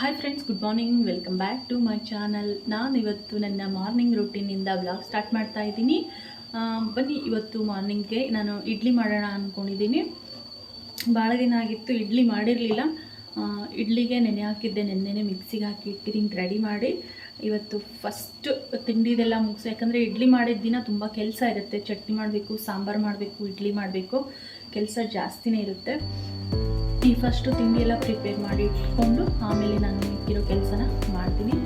Hi friends, good morning. Welcome back to my channel. ನಾನು ಇವತ್ತು ನನ್ನ ಮಾರ್ನಿಂಗ್ ರೂಟೀನಿಂದ ವ್ಲಾಗ್ ಸ್ಟಾರ್ಟ್ ಮಾಡ್ತಾ ಇದ್ದೀನಿ. ಬನ್ನಿ, ಇವತ್ತು ಮಾರ್ನಿಂಗ್ಗೆ ನಾನು ಇಡ್ಲಿ ಮಾಡೋಣ ಅಂದ್ಕೊಂಡಿದ್ದೀನಿ. ಭಾಳ ದಿನ ಆಗಿತ್ತು ಇಡ್ಲಿ ಮಾಡಿರಲಿಲ್ಲ. ಇಡ್ಲಿಗೆ ನೆನೆ ಹಾಕಿದ್ದೆ, ನೆನ್ನೆನೇ ಮಿಕ್ಸಿಗೆ ಹಾಕಿ ಇಟ್ಟಿದ್ದೀನಿ ರೆಡಿ ಮಾಡಿ. ಇವತ್ತು ಫಸ್ಟ್ ತಿಂಡಿದೆಲ್ಲ ಮುಗಿಸಿ, ಯಾಕಂದರೆ ಇಡ್ಲಿ ಮಾಡಿದ ದಿನ ತುಂಬ ಕೆಲಸ ಇರುತ್ತೆ. ಚಟ್ನಿ ಮಾಡಬೇಕು, ಸಾಂಬಾರು ಮಾಡಬೇಕು, ಇಡ್ಲಿ ಮಾಡಬೇಕು, ಕೆಲಸ ಜಾಸ್ತಿನೇ ಇರುತ್ತೆ. ಈ ಫಸ್ಟು ತಿಂಡಿ ಎಲ್ಲ ಪ್ರಿಪೇರ್ ಮಾಡಿ ಇಟ್ಕೊಂಡು ಆಮೇಲೆ ನಾನು ಮಿಕ್ಕಿರೋ ಕೆಲಸನ ಮಾಡ್ತೀನಿ.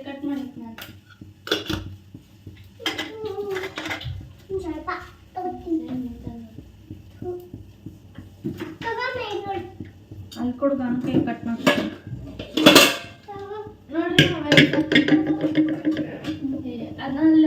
ಕಟ್ ಮಾಡಿ ಅಲ್ಲಿ ಕೊಡು, ಕೈ ಕಟ್ ಮಾಡ್ತೀನಿ ನೋಡ್ರಿ. ಅದನ್ನೆಲ್ಲ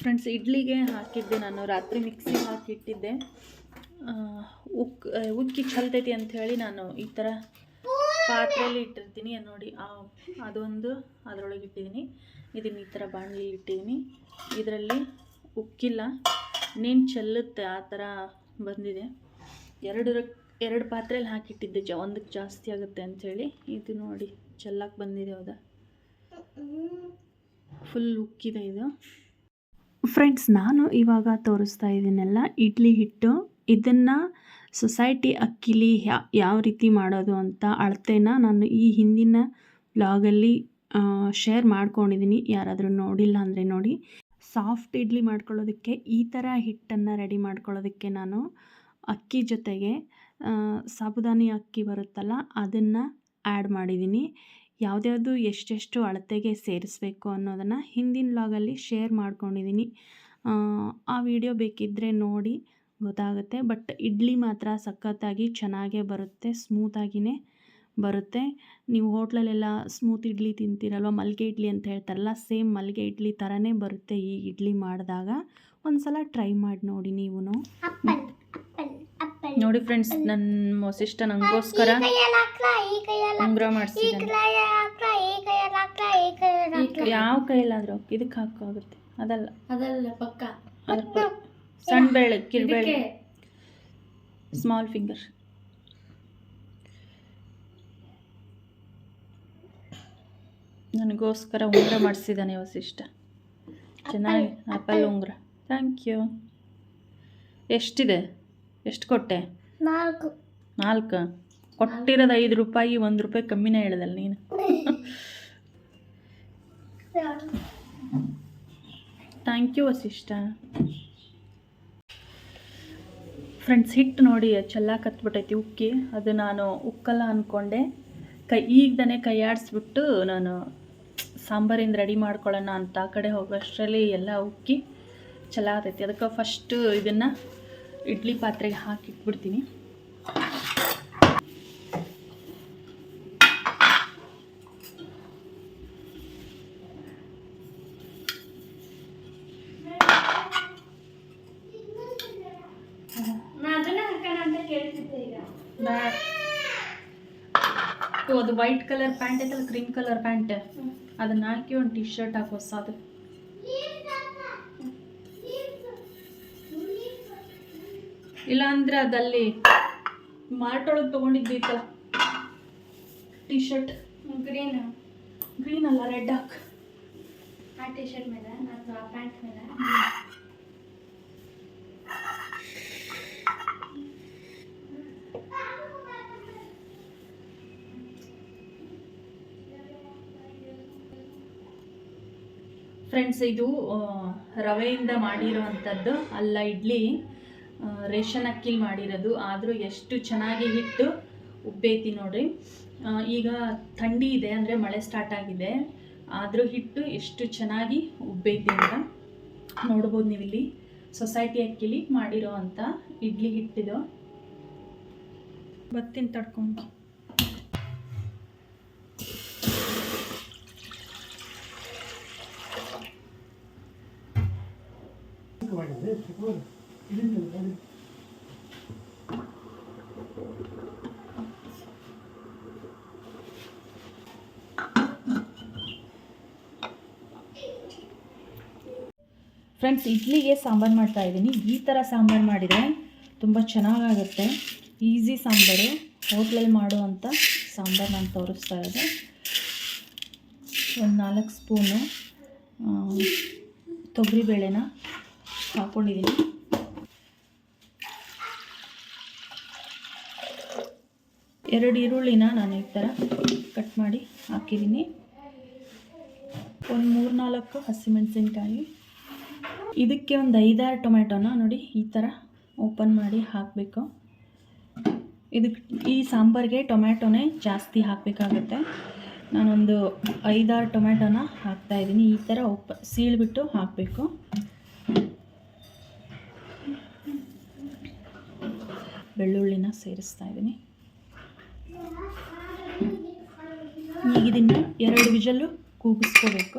ಫ್ರೆಂಡ್ಸ್, ಇಡ್ಲಿಗೆ ಹಾಕಿದ್ದೆ ನಾನು ರಾತ್ರಿ ಮಿಕ್ಸಿಗೆ ಹಾಕಿಟ್ಟಿದ್ದೆ. ಉಕ್ಕಿ ಚಲ್ತೈತಿ ಅಂಥೇಳಿ ನಾನು ಈ ಥರ ಪಾತ್ರೆಯಲ್ಲಿ ಇಟ್ಟಿರ್ತೀನಿ ನೋಡಿ. ಅದೊಂದು ಅದರೊಳಗೆ ಇಟ್ಟಿದ್ದೀನಿ. ಇದನ್ನು ಈ ಥರ ಬಾಣಲಿ ಇಟ್ಟಿದ್ದೀನಿ. ಇದರಲ್ಲಿ ಉಕ್ಕಿಲ್ಲ, ನೀನು ಚೆಲ್ಲುತ್ತೆ ಆ ಥರ ಬಂದಿದೆ. ಎರಡು ಪಾತ್ರೆಯಲ್ಲಿ ಹಾಕಿಟ್ಟಿದ್ದೆ, ಒಂದಕ್ಕೆ ಜಾಸ್ತಿ ಆಗುತ್ತೆ ಅಂಥೇಳಿ. ಇದು ನೋಡಿ ಚೆಲ್ಲಕ್ಕೆ ಬಂದಿದೆ. ಹೌದಾ, ಫುಲ್ ಉಕ್ಕಿದೆ ಇದು. ಫ್ರೆಂಡ್ಸ್, ನಾನು ಇವಾಗ ತೋರಿಸ್ತಾ ಇದ್ದೀನಲ್ಲ ಇಡ್ಲಿ ಹಿಟ್ಟು, ಇದನ್ನು ಸೊಸೈಟಿ ಅಕ್ಕಿಲಿ ಯಾವ ರೀತಿ ಮಾಡೋದು ಅಂತ ಅಳತೆನ ನಾನು ಈ ಹಿಂದಿನ ಬ್ಲಾಗಲ್ಲಿ ಶೇರ್ ಮಾಡ್ಕೊಂಡಿದ್ದೀನಿ. ಯಾರಾದರೂ ನೋಡಿಲ್ಲ ಅಂದರೆ ನೋಡಿ. ಸಾಫ್ಟ್ ಇಡ್ಲಿ ಮಾಡ್ಕೊಳ್ಳೋದಕ್ಕೆ ಈ ಥರ ಹಿಟ್ಟನ್ನು ರೆಡಿ ಮಾಡ್ಕೊಳ್ಳೋದಕ್ಕೆ ನಾನು ಅಕ್ಕಿ ಜೊತೆಗೆ ಸಾಬುದಾನಿ ಅಕ್ಕಿ ಬರುತ್ತಲ್ಲ ಅದನ್ನು ಆ್ಯಡ್ ಮಾಡಿದ್ದೀನಿ. ಯಾವುದ್ಯಾವುದು ಎಷ್ಟೆಷ್ಟು ಅಳತೆಗೆ ಸೇರಿಸಬೇಕು ಅನ್ನೋದನ್ನು ಹಿಂದಿನ ವ್ಲಾಗಲ್ಲಿ ಶೇರ್ ಮಾಡ್ಕೊಂಡಿದ್ದೀನಿ. ಆ ವಿಡಿಯೋ ಬೇಕಿದ್ದರೆ ನೋಡಿ, ಗೊತ್ತಾಗುತ್ತೆ. ಬಟ್ ಇಡ್ಲಿ ಮಾತ್ರ ಸಖತ್ತಾಗಿ ಚೆನ್ನಾಗೇ ಬರುತ್ತೆ, ಸ್ಮೂತಾಗಿಯೇ ಬರುತ್ತೆ. ನೀವು ಹೋಟ್ಲಲ್ಲೆಲ್ಲ ಸ್ಮೂತ್ ಇಡ್ಲಿ ತಿಂತೀರಲ್ವ, ಮಲ್ಲಿಗೆ ಇಡ್ಲಿ ಅಂತ ಹೇಳ್ತಾರಲ್ಲ, ಸೇಮ್ ಮಲ್ಲಿಗೆ ಇಡ್ಲಿ ಥರನೇ ಬರುತ್ತೆ ಈ ಇಡ್ಲಿ ಮಾಡಿದಾಗ. ಒಂದು ಸಲ ಟ್ರೈ ಮಾಡಿ ನೋಡಿ ನೀವು. ನೋಡಿ ಫ್ರೆಂಡ್ಸ್, ನನ್ನ ವಸಿಷ್ಠ ನನಗೋಸ್ಕರ ಉಂಗುರ ಮಾಡಿಸಿದ್ದಾನೆ. ಯಾವ ಕೈಯಲ್ಲಾದರೂ ಇದಕ್ಕೆ ಹಾಕಾಗುತ್ತೆ, ಅದಲ್ಲ ಪಕ್ಕ ಸಣ್ಣ ಬೇಳೆ, ಕಿರ್ಬೇಳೆ, ಸ್ಮಾಲ್ ಫಿಂಗರ್. ನನಗೋಸ್ಕರ ಉಂಗುರ ಮಾಡಿಸಿದ್ದಾನೆ ವಸಿಷ್ಠ. ಚೆನ್ನಾಗಿ ಆ್ಯಪಲ್ ಉಂಗುರ. Thank you. ಎಷ್ಟಿದೆ? ಎಷ್ಟು ಕೊಟ್ಟೆ? 4. ಕೊಟ್ಟಿರೋದು 5 ರೂಪಾಯಿ, 1 ರೂಪಾಯಿ ಕಮ್ಮಿನೇ ಹೇಳ್ದಲ್ಲ ನೀನು. Thank you Vasishtha. ಫ್ರೆಂಡ್ಸ್, ಹಿಟ್ಟು ನೋಡಿ ಚೆಲ್ಲಾಕತ್ಬಿಟ್ಟೈತಿ ಉಕ್ಕಿ. ಅದು ನಾನು ಉಕ್ಕಲ್ಲ ಅಂದ್ಕೊಂಡೆ. ಈಗ್ದಾನೆ ಕೈ ಆಡಿಸ್ಬಿಟ್ಟು ನಾನು ಸಾಂಬಾರಿಂದ ರೆಡಿ ಮಾಡ್ಕೊಳ್ಳೋಣ ಅಂತ ಆ ಕಡೆ ಹೋಗೋಷ್ಟರಲ್ಲಿ ಎಲ್ಲ ಉಕ್ಕಿ ಚೆಲ್ಲಾತೈತಿ. ಅದಕ್ಕೆ ಫಸ್ಟು ಇದನ್ನು ಇಡ್ಲಿ ಪಾತ್ರೆಗೆ ಹಾಕಿಟ್ಬಿಡ್ತೀನಿ. ಅದು ವೈಟ್ ಕಲರ್ ಪ್ಯಾಂಟ್ ಐತಲ್ಲ, ಕ್ರೀಮ್ ಕಲರ್ ಪ್ಯಾಂಟ್, ಅದನ್ನ ಹಾಕಿ ಒಂದು ಟಿ ಶರ್ಟ್ ಹಾಕಿ ಹೊಸದು. ಇಲ್ಲ ಅಂದ್ರೆ ಅದಲ್ಲಿ ಮಾರ್ಟ್ ಒಳಗೆ ತೊಗೊಂಡಿದ್ದೈತಲ್ಲ ಟಿ ಶರ್ಟ್, ಗ್ರೀನ್ ಅಲ್ಲ, ರೆಡ್ ಹಾಕ್. ಆ ಟಿ ಶರ್ಟ್ ಮೇಲೆ ಅಥವಾ ಪ್ಯಾಂಟ್ ಮೇಲೆ. ಫ್ರೆಂಡ್ಸ್, ಇದು ರವೆಯಿಂದ ಮಾಡಿರೋವಂಥದ್ದು ಅಲ್ಲ, ಇಡ್ಲಿ ರೇಷನ್ ಅಕ್ಕಿಲಿ ಮಾಡಿರೋದು. ಆದರೂ ಎಷ್ಟು ಚೆನ್ನಾಗಿ ಹಿಟ್ಟು ಉಬ್ಬೈತಿ ನೋಡ್ರಿ. ಈಗ ಥಂಡಿ ಇದೆ, ಅಂದರೆ ಮಳೆ ಸ್ಟಾರ್ಟ್ ಆಗಿದೆ, ಆದರೂ ಹಿಟ್ಟು ಎಷ್ಟು ಚೆನ್ನಾಗಿ ಉಬ್ಬೈತಿ ಅಂತ ನೋಡ್ಬೋದು ನೀವಿಲ್ಲಿ. ಸೊಸೈಟಿ ಅಕ್ಕಿಲಿ ಮಾಡಿರೋ ಅಂಥ ಇಡ್ಲಿ ಹಿಟ್ಟಿದು. ಬತ್ತಿನ ತಡ್ಕೊಂಡು ಫ್ರೆಂಡ್ಸ್, ಇಡ್ಲಿಗೆ ಸಾಂಬಾರು ಮಾಡ್ತಾ ಇದ್ದೀನಿ. ಈ ಥರ ಸಾಂಬಾರು ಮಾಡಿದರೆ ತುಂಬ ಚೆನ್ನಾಗಾಗುತ್ತೆ. ಈಸಿ ಸಾಂಬಾರು, ಹೋಟ್ಲಲ್ಲಿ ಮಾಡುವಂಥ ಸಾಂಬಾರು ನಾನು ತೋರಿಸ್ತಾ ಇದ್ದೆ. ಒಂದು 4 ಸ್ಪೂನು ತೊಗರಿಬೇಳೆನ ಹಾಕ್ಕೊಂಡಿದ್ದೀನಿ. ಎರಡು ಈರುಳ್ಳಿನ ನಾನು ಈ ಥರ ಕಟ್ ಮಾಡಿ ಹಾಕಿದ್ದೀನಿ. ಒಂದು 3-4 ಹಸಿಮೆಣಸಿನ್ಕಾಯಿ. ಇದಕ್ಕೆ ಒಂದು 5-6 ಟೊಮೆಟೊನ ನೋಡಿ ಈ ಥರ ಓಪನ್ ಮಾಡಿ ಹಾಕಬೇಕು. ಈ ಸಾಂಬಾರಿಗೆ ಟೊಮ್ಯಾಟೊನೇ ಜಾಸ್ತಿ ಹಾಕಬೇಕಾಗುತ್ತೆ. ನಾನೊಂದು 5-6 ಟೊಮ್ಯಾಟೊನ ಹಾಕ್ತಾಯಿದ್ದೀನಿ. ಈ ಥರ ಸೀಳ್ಬಿಟ್ಟು ಹಾಕಬೇಕು. ಬೆಳ್ಳುಳ್ಳಿನ ಸೇರಿಸ್ತಾ ಇದ್ದೀನಿ. ಈಗ ಇದನ್ನು 2 ವಿಷಲ್ಲು ಕೂಗಿಸ್ಕೋಬೇಕು.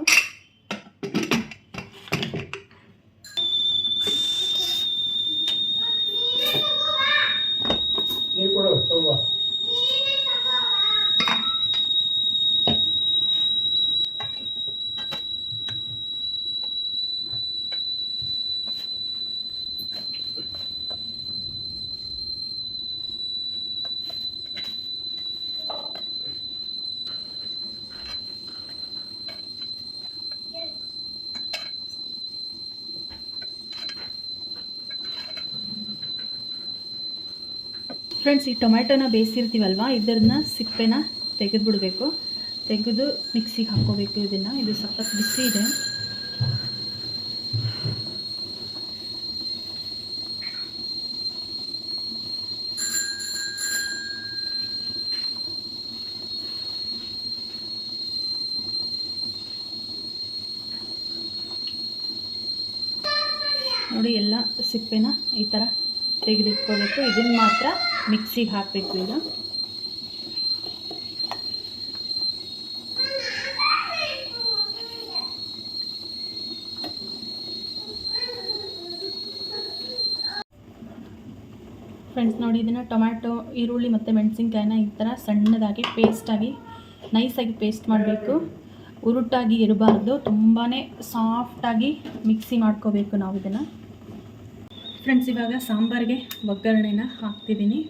ಫ್ರೆಂಡ್ಸ್, ಈ ಟೊಮ್ಯಾಟೊನ ಬೇಯಿಸಿರ್ತೀವಲ್ವ, ಇದನ್ನ ಸಿಪ್ಪೆನ ತೆಗೆದುಬಿಡಬೇಕು. ತೆಗೆದು ಮಿಕ್ಸಿಗೆ ಹಾಕ್ಕೋಬೇಕು ಇದನ್ನು. ಇದು ಸಖತ್ ಬಿಸಿ ಇದೆ. ನೋಡಿ, ಎಲ್ಲ ಸಿಪ್ಪೆನ ಈ ಥರ ತೆಗೆದಿಟ್ಕೋಬೇಕು. ಇದನ್ನು ಮಾತ್ರ ಮಿಕ್ಸಿಗೆ ಹಾಕಬೇಕು. ಈಗ ಫ್ರೆಂಡ್ಸ್ ನೋಡಿ, ಇದನ್ನು ಟೊಮ್ಯಾಟೊ, ಈರುಳ್ಳಿ ಮತ್ತು ಮೆಣಸಿನ್ಕಾಯಿನ ಈ ಥರ ಸಣ್ಣದಾಗಿ ಪೇಸ್ಟಾಗಿ ನೈಸಾಗಿ ಪೇಸ್ಟ್ ಮಾಡಬೇಕು. ಉರುಟಾಗಿ ಇರಬಾರ್ದು, ತುಂಬಾ ಸಾಫ್ಟಾಗಿ ಮಿಕ್ಸಿ ಮಾಡ್ಕೋಬೇಕು ನಾವು ಇದನ್ನು. ಫ್ರೆಂಡ್ಸ್ ಇವಾಗ ಸಾಂಬಾರಿಗೆ ಒಗ್ಗರಣೆನ ಹಾಕ್ತಿದ್ದೀನಿ.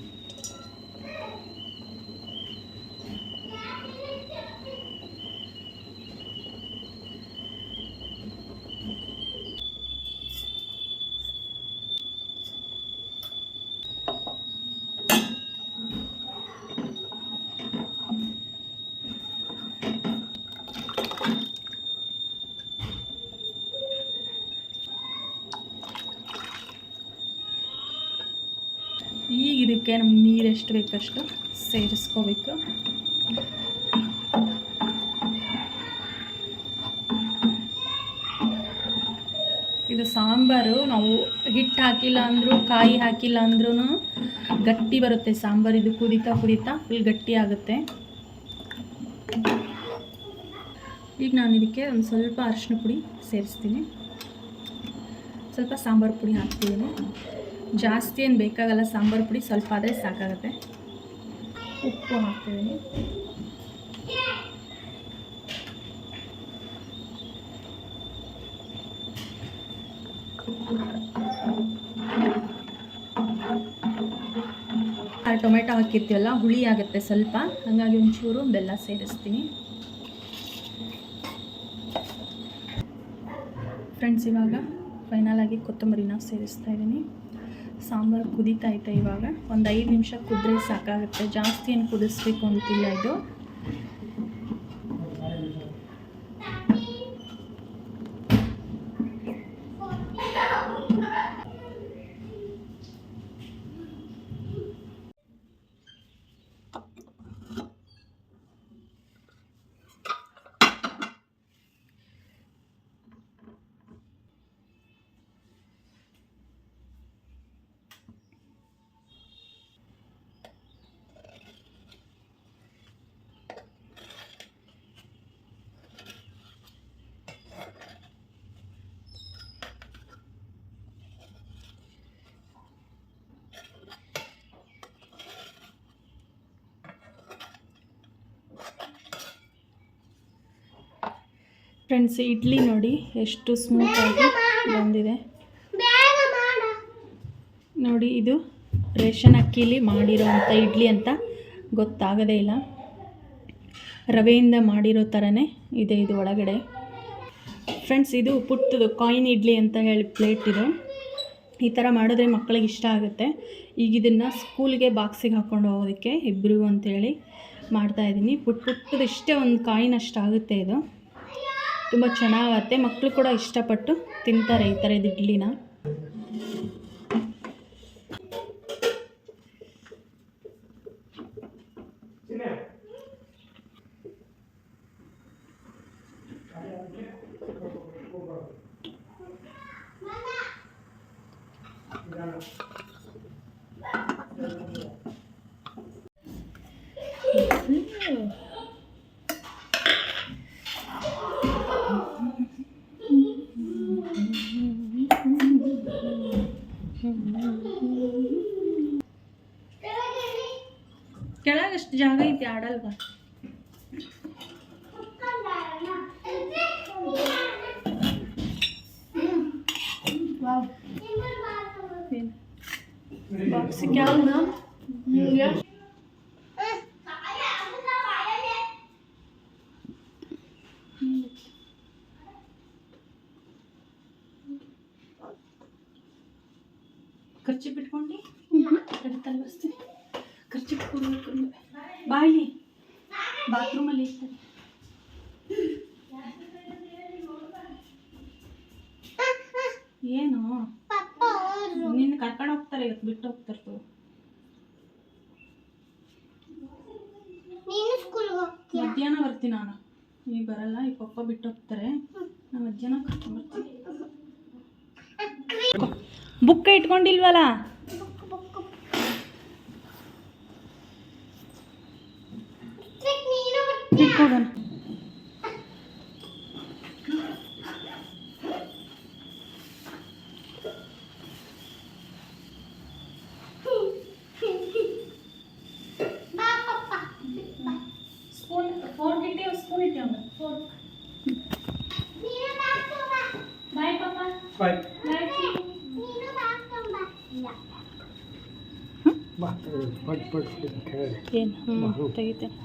ಈಗ ಇದಕ್ಕೆ ನಮ್ಗೆ ನೀರು ಎಷ್ಟು ಬೇಕಷ್ಟು ಸೇರಿಸ್ಕೋಬೇಕು. ಇದು ಸಾಂಬಾರು ನಾವು ಹಿಟ್ಟು ಹಾಕಿಲ್ಲ ಅಂದರೂ, ಕಾಯಿ ಹಾಕಿಲ್ಲ ಅಂದ್ರೂ ಗಟ್ಟಿ ಬರುತ್ತೆ ಸಾಂಬಾರು. ಇದು ಕುದೀತಾ ಕುದೀತಾ ಫುಲ್ ಗಟ್ಟಿ ಆಗುತ್ತೆ. ಈಗ ನಾನು ಇದಕ್ಕೆ ಒಂದು ಸ್ವಲ್ಪ ಅರಿಶಿನ ಪುಡಿ ಸೇರಿಸ್ತೀನಿ, ಸ್ವಲ್ಪ ಸಾಂಬಾರು ಪುಡಿ ಹಾಕ್ತಿದ್ದೀನಿ. ಜಾಸ್ತಿ ಏನು ಬೇಕಾಗಲ್ಲ, ಸಾಂಬಾರು ಪುಡಿ ಸ್ವಲ್ಪ ಆದರೆ ಸಾಕಾಗುತ್ತೆ. ಉಪ್ಪು ಹಾಕ್ತಿದ್ದೀನಿ. ಟೊಮೆಟೊ ಹಾಕಿರ್ತೀವಲ್ಲ, ಹುಳಿ ಆಗುತ್ತೆ ಸ್ವಲ್ಪ, ಹಾಗಾಗಿ ಒಂಚೂರು ಬೆಲ್ಲ ಸೇರಿಸ್ತೀನಿ. ಫ್ರೆಂಡ್ಸ್ ಇವಾಗ ಫೈನಲ್ ಆಗಿ ಕೊತ್ತಂಬರಿನ ಸೇರಿಸ್ತಾ ಇದ್ದೀನಿ. ಸಾಂಬಾರು ಕುದೀತಾ ಐತೆ. ಇವಾಗ ಒಂದು 5 ನಿಮಿಷ ಕುದ್ರೆ ಸಾಕಾಗುತ್ತೆ, ಜಾಸ್ತಿ ಏನು ಕುದಿಸ್ಬೇಕು ಅಂತಿಲ್ಲ ಇದು. ಫ್ರೆಂಡ್ಸ್ ಇಡ್ಲಿ ನೋಡಿ ಎಷ್ಟು ಸ್ಮೂತಾಗಿ ಬಂದಿದೆ ನೋಡಿ. ಇದು ರೇಷನ್ ಅಕ್ಕಿಲಿ ಮಾಡಿರೋವಂಥ ಇಡ್ಲಿ ಅಂತ ಗೊತ್ತಾಗೋದೇ ಇಲ್ಲ, ರವೆಯಿಂದ ಮಾಡಿರೋ ಥರನೇ ಇದೆ ಇದು ಒಳಗಡೆ. ಫ್ರೆಂಡ್ಸ್ ಇದು ಪುಟ್ಟದು ಕಾಯಿನ್ ಇಡ್ಲಿ ಅಂತ ಹೇಳಿ ಪ್ಲೇಟ್ ಇದು. ಈ ಥರ ಮಾಡಿದ್ರೆ ಮಕ್ಕಳಿಗೆ ಇಷ್ಟ ಆಗುತ್ತೆ. ಈಗ ಇದನ್ನು ಸ್ಕೂಲಿಗೆ ಬಾಕ್ಸಿಗೆ ಹಾಕ್ಕೊಂಡು ಹೋಗೋದಕ್ಕೆ ಇಬ್ಬರಿಗೂ ಅಂತೇಳಿ ಮಾಡ್ತಾಯಿದ್ದೀನಿ. ಪುಟ್ಟದು ಇಷ್ಟೇ, ಒಂದು ಕಾಯಿನಷ್ಟು ಆಗುತ್ತೆ ಇದು. ತುಂಬ ಚೆನ್ನಾಗತ್ತೆ, ಮಕ್ಕಳು ಕೂಡ ಇಷ್ಟಪಟ್ಟು ತಿಂತಾರೆ ಈ ಥರದ ಇಡ್ಲಿನ. ಕೆಳಗಷ್ಟು ಜಾಗ ಐತಿ, ಆಡಲ್ವಾ? ಬಾಕ್ಸಿಗೆ ಖರ್ಚು ಬಿಟ್ಕೊಂಡು ತಲೆ ಬಸ್ತೀನಿ. ಖರ್ಚು ಬಿಟ್ಕೊಂಡು ಬಾಯಿ ಬಾತ್ರೂಮಲ್ಲಿ ಇರ್ತಾರೆ. ಏನು ನಿನ್ನ ಕರ್ಕೊಂಡು ಹೋಗ್ತಾರೆ, ಇವತ್ತು ಬಿಟ್ಟು ಹೋಗ್ತಾರೆ. ಮಧ್ಯಾಹ್ನ ಬರ್ತೀನಿ ನಾನು, ಈಗ ಬರಲ್ಲ. ಈ ಪಪ್ಪ ಬಿಟ್ಟು ಹೋಗ್ತಾರೆ, ನಾನು ಮಧ್ಯಾಹ್ನ ಕರ್ಕೊಂಡು ಬರ್ತೀನಿ. ಬುಕ್ ಇಟ್ಕೊಂಡಿಲ್ವಲ್ಲ? ಇಟ್ಕೋಗೋಣ. ಬಾಯ್ ಏನು ತೆಗಿತೇನೆ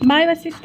ಬಾಯ್ ವಸಿಷ್ಠ.